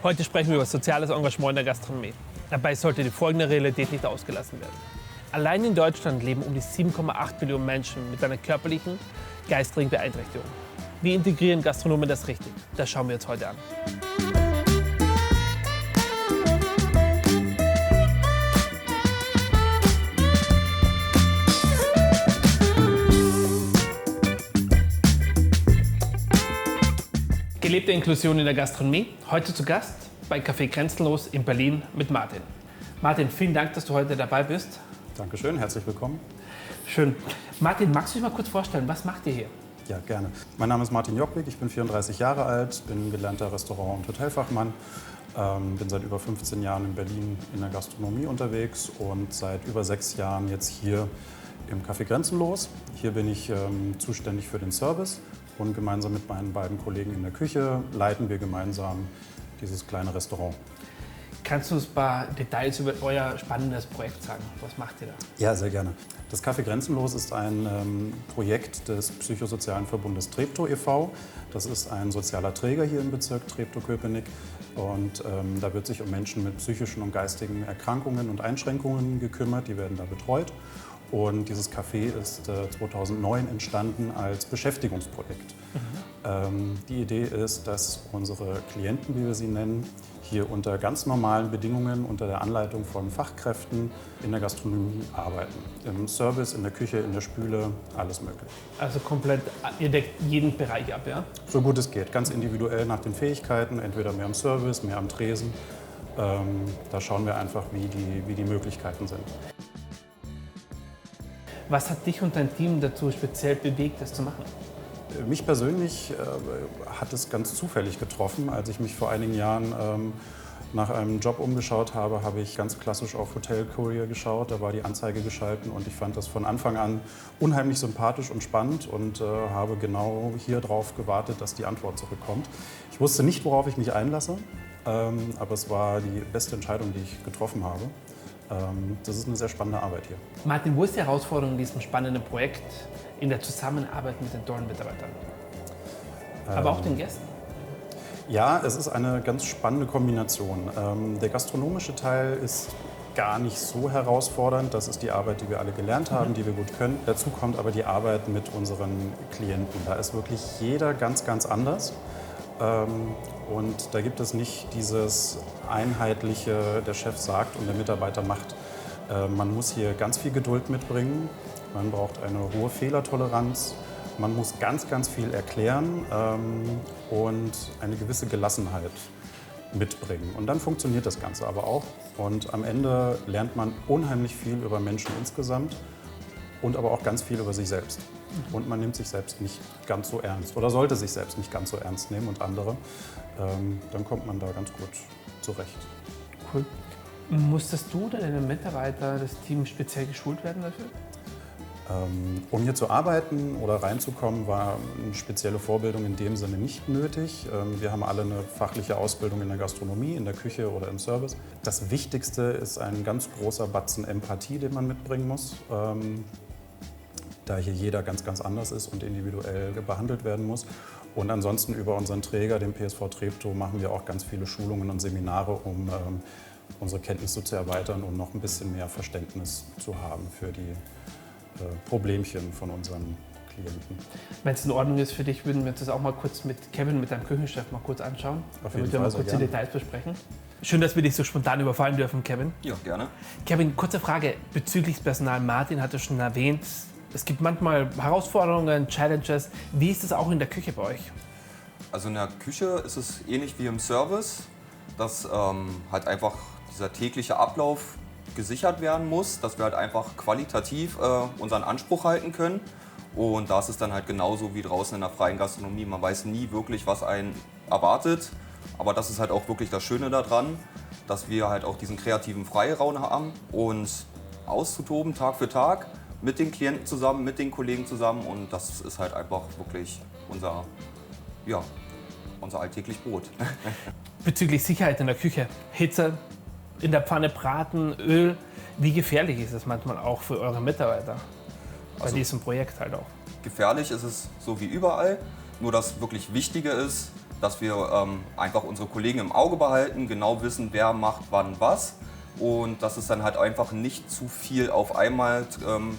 Heute sprechen wir über soziales Engagement in der Gastronomie. Dabei sollte die folgende Realität nicht ausgelassen werden. Allein in Deutschland leben um die 7,8 Millionen Menschen mit einer körperlichen, geistigen Beeinträchtigung. Wie integrieren Gastronomen das richtig? Das schauen wir uns heute an. Gelebte Inklusion in der Gastronomie. Heute zu Gast bei Café Grenzenlos in Berlin mit Martin. Martin, vielen Dank, dass du heute dabei bist. Dankeschön, herzlich willkommen. Schön. Martin, magst du dich mal kurz vorstellen, was macht ihr hier? Ja, gerne. Mein Name ist Martin Jockwig, ich bin 34 Jahre alt, bin gelernter Restaurant- und Hotelfachmann, bin seit über 15 Jahren in Berlin in der Gastronomie unterwegs und seit über 6 Jahren jetzt hier im Café Grenzenlos. Hier bin ich zuständig für den Service und gemeinsam mit meinen beiden Kollegen in der Küche leiten wir gemeinsam dieses kleine Restaurant. Kannst du uns ein paar Details über euer spannendes Projekt sagen? Was macht ihr da? Ja, sehr gerne. Das Café Grenzenlos ist ein Projekt des Psychosozialen Verbundes Treptow e.V. Das ist ein sozialer Träger hier im Bezirk Treptow-Köpenick. Und da wird sich um Menschen mit psychischen und geistigen Erkrankungen und Einschränkungen gekümmert. Die werden da betreut. Und dieses Café ist 2009 entstanden als Beschäftigungsprojekt. Die Idee ist, dass unsere Klienten, wie wir sie nennen, hier unter ganz normalen Bedingungen, unter der Anleitung von Fachkräften in der Gastronomie arbeiten. Im Service, in der Küche, in der Spüle, alles möglich. Also komplett, ihr deckt jeden Bereich ab, ja? So gut es geht, ganz individuell nach den Fähigkeiten, entweder mehr am Service, mehr am Tresen. Da schauen wir einfach, wie die Möglichkeiten sind. Was hat dich und dein Team dazu speziell bewegt, das zu machen? Mich persönlich hat es ganz zufällig getroffen. Als ich mich vor einigen Jahren nach einem Job umgeschaut habe, habe ich ganz klassisch auf Hotel Courier geschaut. Da war die Anzeige geschalten und ich fand das von Anfang an unheimlich sympathisch und spannend und habe genau hier drauf gewartet, dass die Antwort zurückkommt. Ich wusste nicht, worauf ich mich einlasse, aber es war die beste Entscheidung, die ich getroffen habe. Das ist eine sehr spannende Arbeit hier. Martin, wo ist die Herausforderung in diesem spannenden Projekt in der Zusammenarbeit mit den tollen Mitarbeitern? Aber auch den Gästen? Ja, es ist eine ganz spannende Kombination. Der gastronomische Teil ist gar nicht so herausfordernd. Das ist die Arbeit, die wir alle gelernt haben, die wir gut können. Dazu kommt aber die Arbeit mit unseren Klienten. Da ist wirklich jeder ganz, ganz anders. Und da gibt es nicht dieses einheitliche, der Chef sagt und der Mitarbeiter macht. Man muss hier ganz viel Geduld mitbringen. Man braucht eine hohe Fehlertoleranz. Man muss ganz, ganz viel erklären und eine gewisse Gelassenheit mitbringen. Und dann funktioniert das Ganze aber auch. Und am Ende lernt man unheimlich viel über Menschen insgesamt und aber auch ganz viel über sich selbst. Und man nimmt sich selbst nicht ganz so ernst oder sollte sich selbst nicht ganz so ernst nehmen und andere. Dann kommt man da ganz gut zurecht. Cool. Musstest du oder deine Mitarbeiter, das Team speziell geschult werden dafür? Um hier zu arbeiten oder reinzukommen, war eine spezielle Vorbildung in dem Sinne nicht nötig. Wir haben alle eine fachliche Ausbildung in der Gastronomie, in der Küche oder im Service. Das Wichtigste ist ein ganz großer Batzen Empathie, den man mitbringen muss. Da hier jeder ganz, ganz anders ist und individuell behandelt werden muss. Und ansonsten über unseren Träger, den PSV Treptow, machen wir auch ganz viele Schulungen und Seminare, um unsere Kenntnisse zu erweitern und noch ein bisschen mehr Verständnis zu haben für die Problemchen von unseren Klienten. Wenn es in Ordnung ist für dich, würden wir uns das auch mal kurz mit Kevin, mit deinem Küchenchef, mal kurz anschauen. Auf jeden damit wir mal Fall, kurz sehr die gerne. Details besprechen. Schön, dass wir dich so spontan überfallen dürfen, Kevin. Ja, gerne. Kevin, kurze Frage bezüglich des Personal. Martin hatte schon erwähnt, es gibt manchmal Herausforderungen, Challenges. Wie ist es auch in der Küche bei euch? Also in der Küche ist es ähnlich wie im Service, dass halt einfach dieser tägliche Ablauf gesichert werden muss, dass wir halt einfach qualitativ unseren Anspruch halten können. Und da ist es dann halt genauso wie draußen in der freien Gastronomie. Man weiß nie wirklich, was einen erwartet. Aber das ist halt auch wirklich das Schöne daran, dass wir halt auch diesen kreativen Freiraum haben, uns auszutoben Tag für Tag mit den Klienten zusammen, mit den Kollegen zusammen. Und das ist halt einfach wirklich unser alltäglich Brot. Bezüglich Sicherheit in der Küche, Hitze, in der Pfanne braten, Öl. Wie gefährlich ist es manchmal auch für eure Mitarbeiter bei diesem Projekt halt auch? Gefährlich ist es so wie überall, nur das wirklich Wichtige ist, dass wir einfach unsere Kollegen im Auge behalten, genau wissen, wer macht wann was und dass es dann halt einfach nicht zu viel auf einmal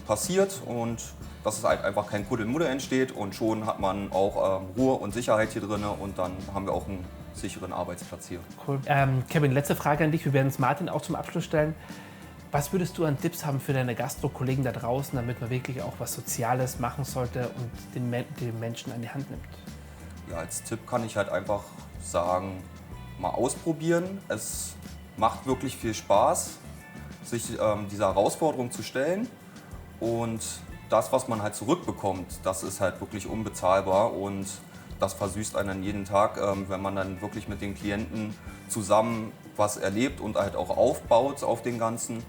passiert und dass es halt einfach kein Kuddelmuddel entsteht und schon hat man auch Ruhe und Sicherheit hier drin und dann haben wir auch einen sicheren Arbeitsplatz hier. Cool. Kevin, letzte Frage an dich. Wir werden es Martin auch zum Abschluss stellen. Was würdest du an Tipps haben für deine Gastro-Kollegen da draußen, damit man wirklich auch was Soziales machen sollte und den Menschen an die Hand nimmt? Ja, als Tipp kann ich halt einfach sagen, mal ausprobieren. Es macht wirklich viel Spaß, sich dieser Herausforderung zu stellen und das, was man halt zurückbekommt, das ist halt wirklich unbezahlbar und das versüßt einen jeden Tag, wenn man dann wirklich mit den Klienten zusammen was erlebt und halt auch aufbaut auf den Ganzen.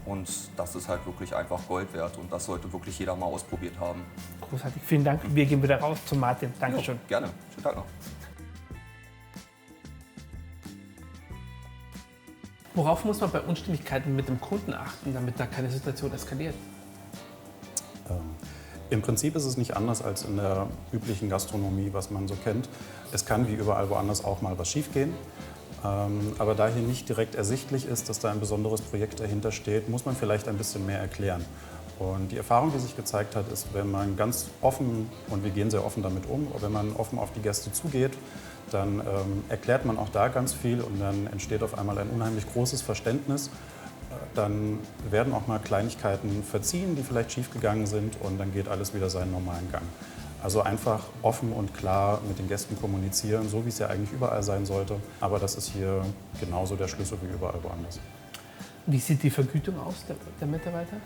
Und das ist halt wirklich einfach Gold wert und das sollte wirklich jeder mal ausprobiert haben. Großartig, vielen Dank. Wir gehen wieder raus zu Martin. Dankeschön. Ja, gerne. Schönen Tag noch. Worauf muss man bei Unstimmigkeiten mit dem Kunden achten, damit da keine Situation eskaliert? Im Prinzip ist es nicht anders als in der üblichen Gastronomie, was man so kennt. Es kann wie überall woanders auch mal was schiefgehen. Aber da hier nicht direkt ersichtlich ist, dass da ein besonderes Projekt dahinter steht, muss man vielleicht ein bisschen mehr erklären. Und die Erfahrung, die sich gezeigt hat, ist, wenn man ganz offen, und wir gehen sehr offen damit um, wenn man offen auf die Gäste zugeht, dann erklärt man auch da ganz viel und dann entsteht auf einmal ein unheimlich großes Verständnis. Dann werden auch mal Kleinigkeiten verziehen, die vielleicht schiefgegangen sind und dann geht alles wieder seinen normalen Gang. Also einfach offen und klar mit den Gästen kommunizieren, so wie es ja eigentlich überall sein sollte. Aber das ist hier genauso der Schlüssel wie überall woanders. Wie sieht die Vergütung aus der Mitarbeiter?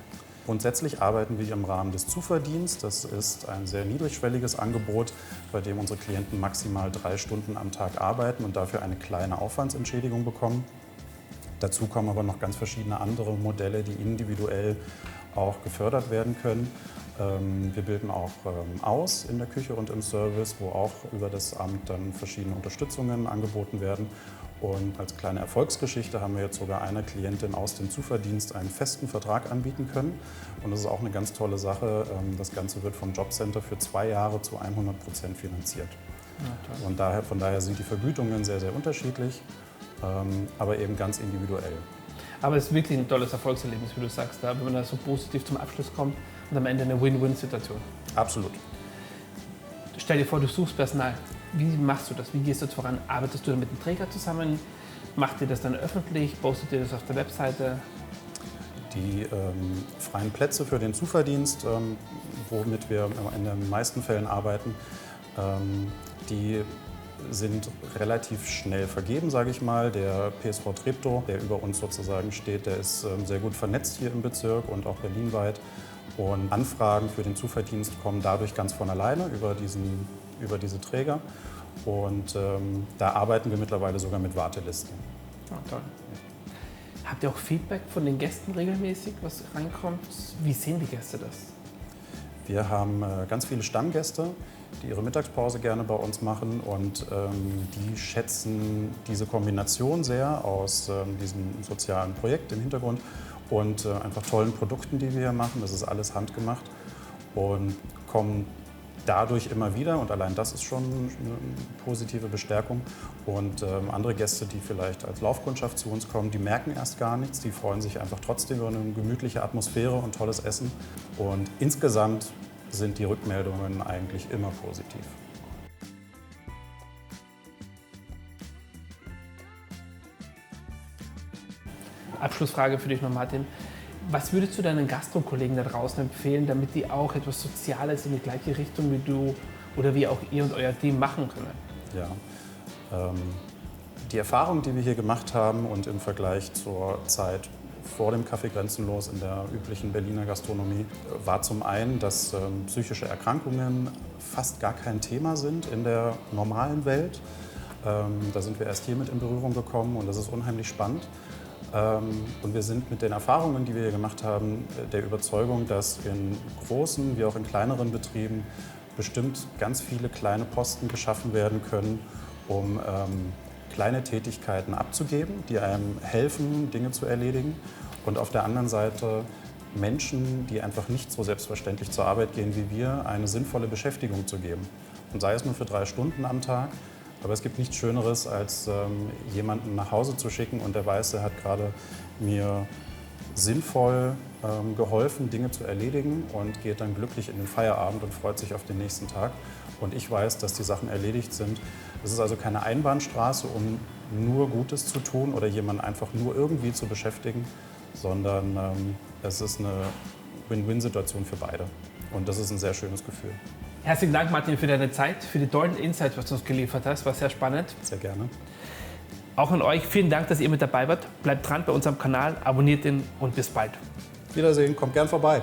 Grundsätzlich arbeiten wir im Rahmen des Zuverdienstes. Das ist ein sehr niedrigschwelliges Angebot, bei dem unsere Klienten maximal 3 Stunden am Tag arbeiten und dafür eine kleine Aufwandsentschädigung bekommen. Dazu kommen aber noch ganz verschiedene andere Modelle, die individuell auch gefördert werden können. Wir bilden auch aus in der Küche und im Service, wo auch über das Amt dann verschiedene Unterstützungen angeboten werden. Und als kleine Erfolgsgeschichte haben wir jetzt sogar einer Klientin aus dem Zuverdienst einen festen Vertrag anbieten können. Und das ist auch eine ganz tolle Sache. Das Ganze wird vom Jobcenter für 2 Jahre zu 100% finanziert. Ja, und von daher sind die Vergütungen sehr, sehr unterschiedlich, aber eben ganz individuell. Aber es ist wirklich ein tolles Erfolgserlebnis, wie du sagst, wenn man da so positiv zum Abschluss kommt und am Ende eine Win-Win-Situation. Absolut. Stell dir vor, du suchst Personal. Wie machst du das? Wie gehst du voran? Arbeitest du mit dem Träger zusammen? Macht ihr das dann öffentlich? Postet ihr das auf der Webseite? Die freien Plätze für den Zuverdienst, womit wir in den meisten Fällen arbeiten, die sind relativ schnell vergeben, sage ich mal. Der PSV Treptow, der über uns sozusagen steht, der ist sehr gut vernetzt hier im Bezirk und auch berlinweit. Und Anfragen für den Zuverdienst kommen dadurch ganz von alleine über diese Träger. Und da arbeiten wir mittlerweile sogar mit Wartelisten. Oh, toll. Habt ihr auch Feedback von den Gästen regelmäßig, was reinkommt? Wie sehen die Gäste das? Wir haben ganz viele Stammgäste, die ihre Mittagspause gerne bei uns machen und die schätzen diese Kombination sehr aus diesem sozialen Projekt im Hintergrund und einfach tollen Produkten, die wir hier machen. Das ist alles handgemacht und kommen dadurch immer wieder und allein das ist schon eine positive Bestärkung. Und andere Gäste, die vielleicht als Laufkundschaft zu uns kommen, die merken erst gar nichts, die freuen sich einfach trotzdem über eine gemütliche Atmosphäre und tolles Essen. Und insgesamt sind die Rückmeldungen eigentlich immer positiv. Abschlussfrage für dich noch, Martin. Was würdest du deinen Gastro-Kollegen da draußen empfehlen, damit die auch etwas Soziales in die gleiche Richtung wie du oder wie auch ihr und euer Team machen können? Ja, die Erfahrung, die wir hier gemacht haben und im Vergleich zur Zeit vor dem Café Grenzenlos in der üblichen Berliner Gastronomie, war zum einen, dass psychische Erkrankungen fast gar kein Thema sind in der normalen Welt. Da sind wir erst hier mit in Berührung gekommen und das ist unheimlich spannend. Und wir sind mit den Erfahrungen, die wir hier gemacht haben, der Überzeugung, dass in großen wie auch in kleineren Betrieben bestimmt ganz viele kleine Posten geschaffen werden können, um kleine Tätigkeiten abzugeben, die einem helfen, Dinge zu erledigen. Und auf der anderen Seite Menschen, die einfach nicht so selbstverständlich zur Arbeit gehen wie wir, eine sinnvolle Beschäftigung zu geben. Und sei es nur für 3 Stunden am Tag, Aber es gibt nichts Schöneres, als jemanden nach Hause zu schicken und der weiß, er hat gerade mir sinnvoll geholfen, Dinge zu erledigen und geht dann glücklich in den Feierabend und freut sich auf den nächsten Tag. Und ich weiß, dass die Sachen erledigt sind. Es ist also keine Einbahnstraße, um nur Gutes zu tun oder jemanden einfach nur irgendwie zu beschäftigen, sondern es ist eine Win-Win-Situation für beide. Und das ist ein sehr schönes Gefühl. Herzlichen Dank, Martin, für deine Zeit, für die tollen Insights, was du uns geliefert hast. War sehr spannend. Sehr gerne. Auch an euch vielen Dank, dass ihr mit dabei wart. Bleibt dran bei unserem Kanal, abonniert ihn und bis bald. Wiedersehen, kommt gern vorbei.